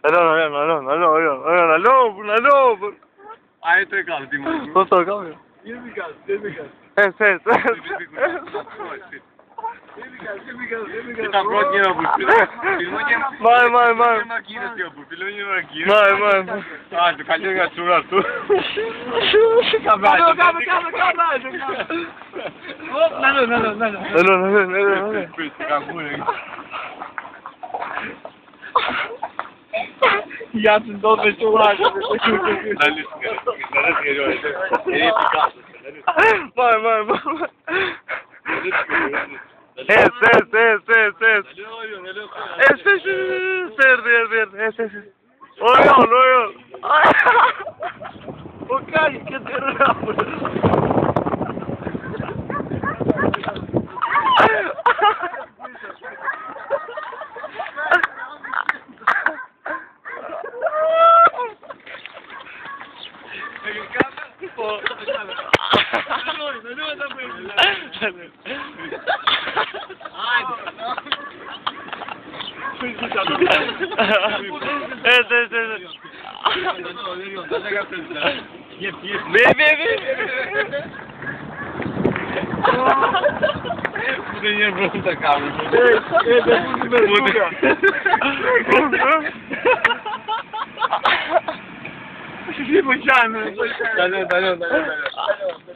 Allo. Allo. Ai të kam ti më. Po të kam. Jemi gas. Es. Ta brot një apo. Filmojmë. Maj. Makinës jo, po filmojmë makinën. Maj. Ah, të kaloj nga çura tu. Kam. Hop, Allo. Ja të ndodhë me qurashë. Maj. Es. Ojo. O cara, que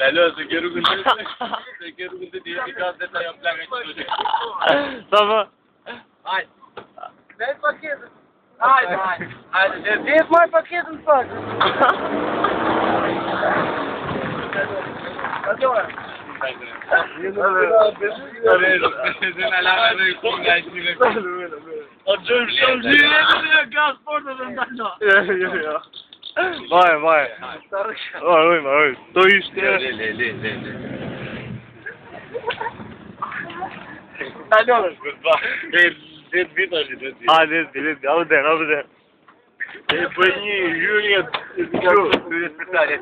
Alo, se ke rrugën të ti ka dhe ta jam plaka që të Tamam. Hajde. Daj paketën. Hajde. Dej moj paketën pak. Adora. Jo. Vai. Oj. To ishte. Alo. Dit vita që të ti. Dit. Au. E për një hyrje speciale.